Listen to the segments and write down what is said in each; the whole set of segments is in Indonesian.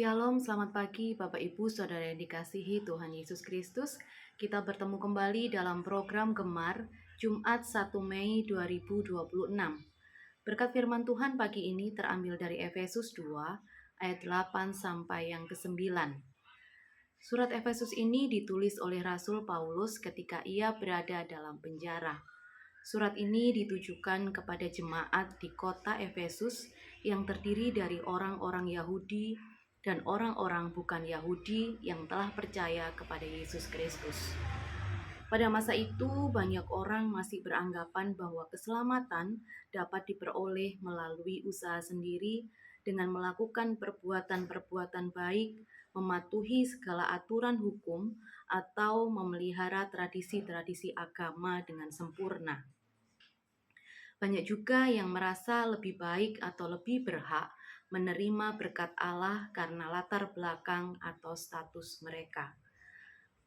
Shalom, selamat pagi Bapak Ibu Saudara yang dikasihi Tuhan Yesus Kristus. Kita bertemu kembali dalam program Gemar Jumat 1 Mei 2026. Berkat firman Tuhan pagi ini terambil dari Efesus 2 ayat 8 sampai yang ke-9. Surat Efesus ini ditulis oleh Rasul Paulus ketika ia berada dalam penjara. Surat ini ditujukan kepada jemaat di kota Efesus yang terdiri dari orang-orang Yahudi dan orang-orang bukan Yahudi yang telah percaya kepada Yesus Kristus. Pada masa itu, banyak orang masih beranggapan bahwa keselamatan dapat diperoleh melalui usaha sendiri dengan melakukan perbuatan-perbuatan baik, mematuhi segala aturan hukum, atau memelihara tradisi-tradisi agama dengan sempurna. Banyak juga yang merasa lebih baik atau lebih berhak menerima berkat Allah karena latar belakang atau status mereka.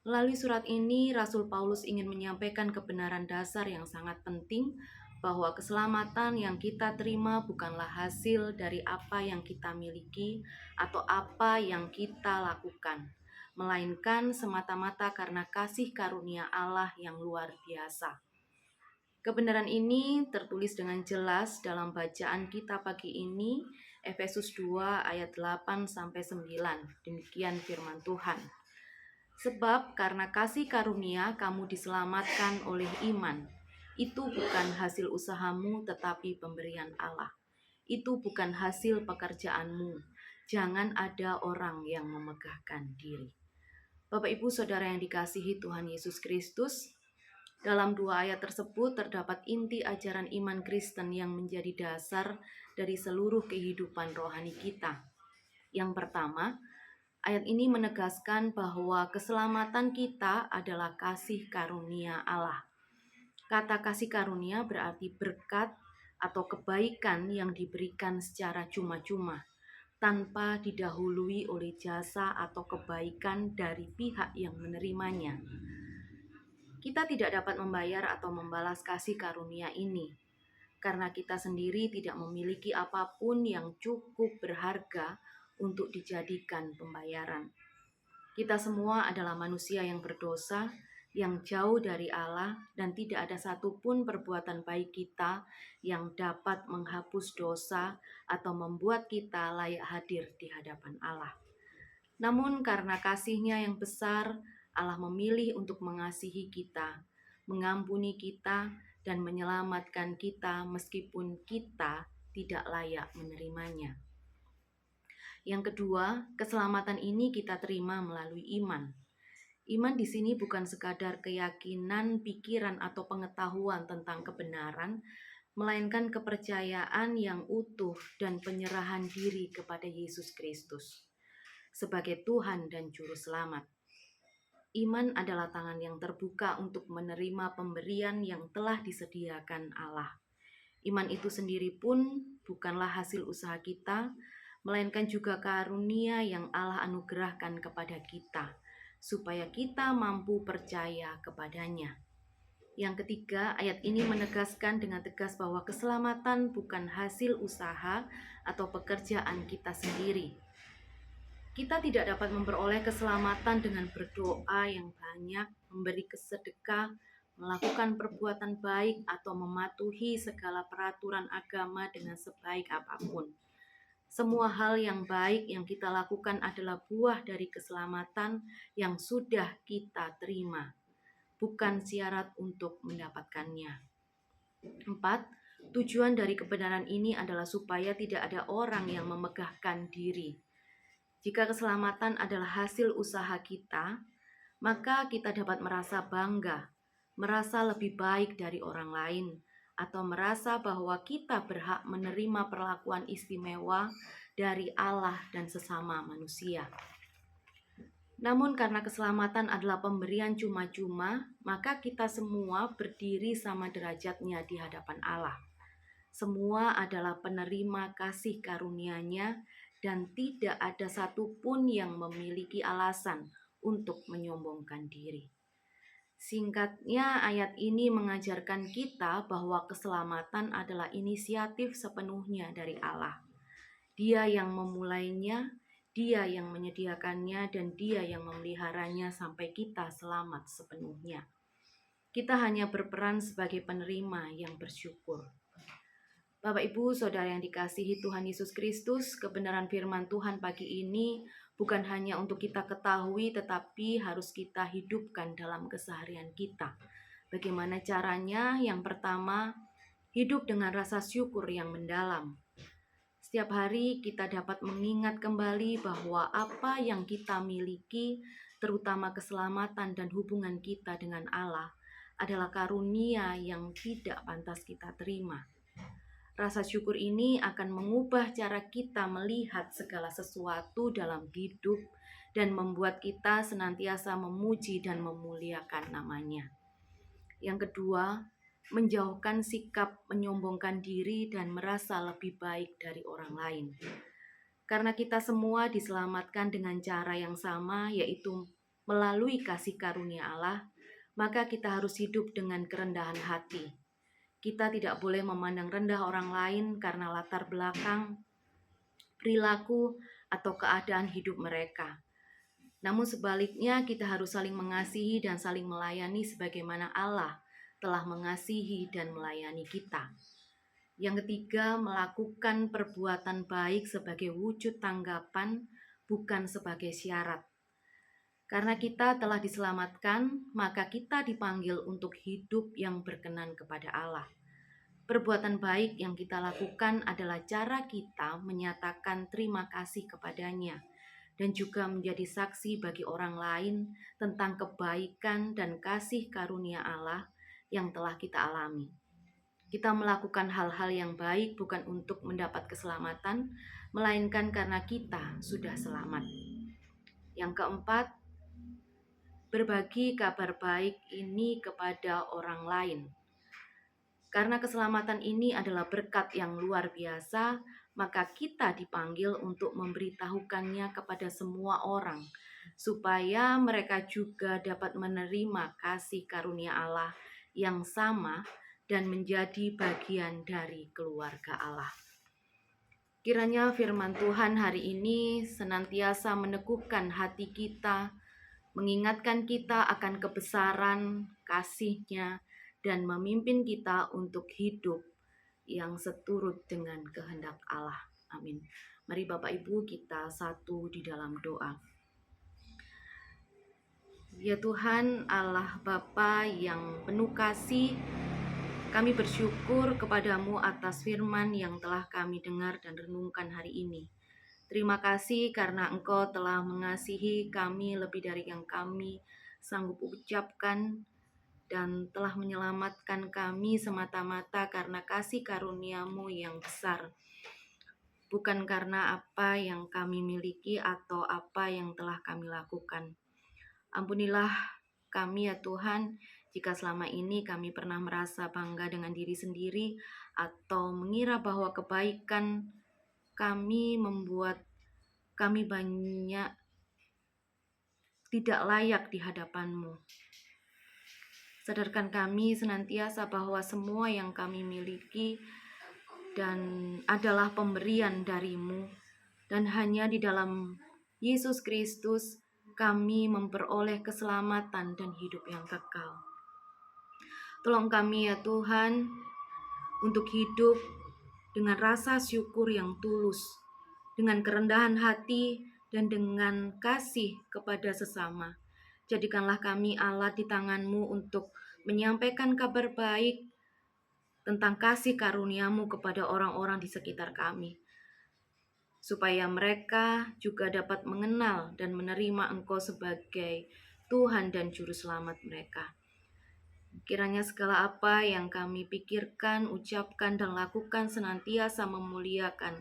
Melalui surat ini, Rasul Paulus ingin menyampaikan kebenaran dasar yang sangat penting bahwa keselamatan yang kita terima bukanlah hasil dari apa yang kita miliki atau apa yang kita lakukan, melainkan semata-mata karena kasih karunia Allah yang luar biasa. Kebenaran ini tertulis dengan jelas dalam bacaan kita pagi ini, Efesus 2 ayat 8 sampai 9. Demikian firman Tuhan. Sebab karena kasih karunia kamu diselamatkan oleh iman. Itu bukan hasil usahamu tetapi pemberian Allah. Itu bukan hasil pekerjaanmu. Jangan ada orang yang memegahkan diri. Bapak Ibu Saudara yang dikasihi Tuhan Yesus Kristus, dalam dua ayat tersebut terdapat inti ajaran iman Kristen yang menjadi dasar dari seluruh kehidupan rohani kita. Yang pertama, ayat ini menegaskan bahwa keselamatan kita adalah kasih karunia Allah. Kata kasih karunia berarti berkat atau kebaikan yang diberikan secara cuma-cuma, tanpa didahului oleh jasa atau kebaikan dari pihak yang menerimanya. Kita tidak dapat membayar atau membalas kasih karunia ini, karena kita sendiri tidak memiliki apapun yang cukup berharga untuk dijadikan pembayaran. Kita semua adalah manusia yang berdosa, yang jauh dari Allah, dan tidak ada satupun perbuatan baik kita yang dapat menghapus dosa atau membuat kita layak hadir di hadapan Allah. Namun karena kasih-Nya yang besar, Allah memilih untuk mengasihi kita, mengampuni kita, dan menyelamatkan kita meskipun kita tidak layak menerimanya. Yang kedua, keselamatan ini kita terima melalui iman. Iman di sini bukan sekadar keyakinan, pikiran, atau pengetahuan tentang kebenaran, melainkan kepercayaan yang utuh dan penyerahan diri kepada Yesus Kristus sebagai Tuhan dan Juru Selamat. Iman adalah tangan yang terbuka untuk menerima pemberian yang telah disediakan Allah. Iman itu sendiri pun bukanlah hasil usaha kita, melainkan juga karunia yang Allah anugerahkan kepada kita, supaya kita mampu percaya kepadanya. Yang ketiga, ayat ini menegaskan dengan tegas bahwa keselamatan bukan hasil usaha atau pekerjaan kita sendiri. Kita tidak dapat memperoleh keselamatan dengan berdoa yang banyak, memberi sedekah, melakukan perbuatan baik, atau mematuhi segala peraturan agama dengan sebaik apapun. Semua hal yang baik yang kita lakukan adalah buah dari keselamatan yang sudah kita terima, bukan syarat untuk mendapatkannya. 4. Tujuan dari kebenaran ini adalah supaya tidak ada orang yang memegahkan diri. Jika keselamatan adalah hasil usaha kita, maka kita dapat merasa bangga, merasa lebih baik dari orang lain, atau merasa bahwa kita berhak menerima perlakuan istimewa dari Allah dan sesama manusia. Namun karena keselamatan adalah pemberian cuma-cuma, maka kita semua berdiri sama derajatnya di hadapan Allah. Semua adalah penerima kasih karunia-Nya dan tidak ada satupun yang memiliki alasan untuk menyombongkan diri. Singkatnya, ayat ini mengajarkan kita bahwa keselamatan adalah inisiatif sepenuhnya dari Allah. Dia yang memulainya, Dia yang menyediakannya dan Dia yang memeliharanya sampai kita selamat sepenuhnya. Kita hanya berperan sebagai penerima yang bersyukur. Bapak Ibu, Saudara yang dikasihi Tuhan Yesus Kristus, kebenaran firman Tuhan pagi ini bukan hanya untuk kita ketahui, tetapi harus kita hidupkan dalam keseharian kita. Bagaimana caranya? Yang pertama, hidup dengan rasa syukur yang mendalam. Setiap hari kita dapat mengingat kembali bahwa apa yang kita miliki, terutama keselamatan dan hubungan kita dengan Allah, adalah karunia yang tidak pantas kita terima. Rasa syukur ini akan mengubah cara kita melihat segala sesuatu dalam hidup dan membuat kita senantiasa memuji dan memuliakan namanya. Yang kedua, menjauhkan sikap menyombongkan diri dan merasa lebih baik dari orang lain. Karena kita semua diselamatkan dengan cara yang sama, yaitu melalui kasih karunia Allah, maka kita harus hidup dengan kerendahan hati. Kita tidak boleh memandang rendah orang lain karena latar belakang, perilaku, atau keadaan hidup mereka. Namun sebaliknya kita harus saling mengasihi dan saling melayani sebagaimana Allah telah mengasihi dan melayani kita. Yang ketiga, melakukan perbuatan baik sebagai wujud tanggapan, bukan sebagai syarat. Karena kita telah diselamatkan, maka kita dipanggil untuk hidup yang berkenan kepada Allah. Perbuatan baik yang kita lakukan adalah cara kita menyatakan terima kasih kepadanya dan juga menjadi saksi bagi orang lain tentang kebaikan dan kasih karunia Allah yang telah kita alami. Kita melakukan hal-hal yang baik bukan untuk mendapat keselamatan, melainkan karena kita sudah selamat. Yang keempat, berbagi kabar baik ini kepada orang lain. Karena keselamatan ini adalah berkat yang luar biasa, maka kita dipanggil untuk memberitahukannya kepada semua orang, supaya mereka juga dapat menerima kasih karunia Allah yang sama dan menjadi bagian dari keluarga Allah. Kiranya firman Tuhan hari ini senantiasa meneguhkan hati kita, mengingatkan kita akan kebesaran kasih-Nya, dan memimpin kita untuk hidup yang seturut dengan kehendak Allah. Amin. Mari Bapak Ibu kita satu di dalam doa. Ya Tuhan Allah Bapa yang penuh kasih, kami bersyukur kepadamu atas firman yang telah kami dengar dan renungkan hari ini. Terima kasih karena Engkau telah mengasihi kami lebih dari yang kami sanggup ucapkan, dan telah menyelamatkan kami semata-mata karena kasih karunia-Mu yang besar, bukan karena apa yang kami miliki atau apa yang telah kami lakukan. Ampunilah kami ya Tuhan, jika selama ini kami pernah merasa bangga dengan diri sendiri atau mengira bahwa kebaikan kami membuat kami banyak tidak layak di hadapan-Mu. Sadarkan kami senantiasa bahwa semua yang kami miliki dan adalah pemberian dari-Mu, dan hanya di dalam Yesus Kristus kami memperoleh keselamatan dan hidup yang kekal. Tolong kami ya Tuhan untuk hidup dengan rasa syukur yang tulus, dengan kerendahan hati dan dengan kasih kepada sesama. Jadikanlah kami alat di tangan-Mu untuk menyampaikan kabar baik tentang kasih karunia-Mu kepada orang-orang di sekitar kami, supaya mereka juga dapat mengenal dan menerima Engkau sebagai Tuhan dan Juru Selamat mereka. Kiranya segala apa yang kami pikirkan, ucapkan, dan lakukan senantiasa memuliakan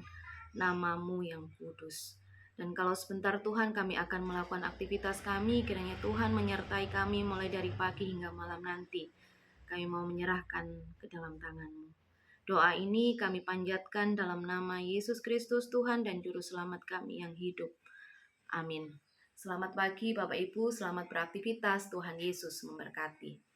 nama-Mu yang kudus. Dan kalau sebentar Tuhan kami akan melakukan aktivitas kami, kiranya Tuhan menyertai kami mulai dari pagi hingga malam nanti. Kami mau menyerahkan ke dalam tangan-Mu. Doa ini kami panjatkan dalam nama Yesus Kristus Tuhan dan Juru Selamat kami yang hidup. Amin. Selamat pagi Bapak Ibu, selamat beraktivitas, Tuhan Yesus memberkati.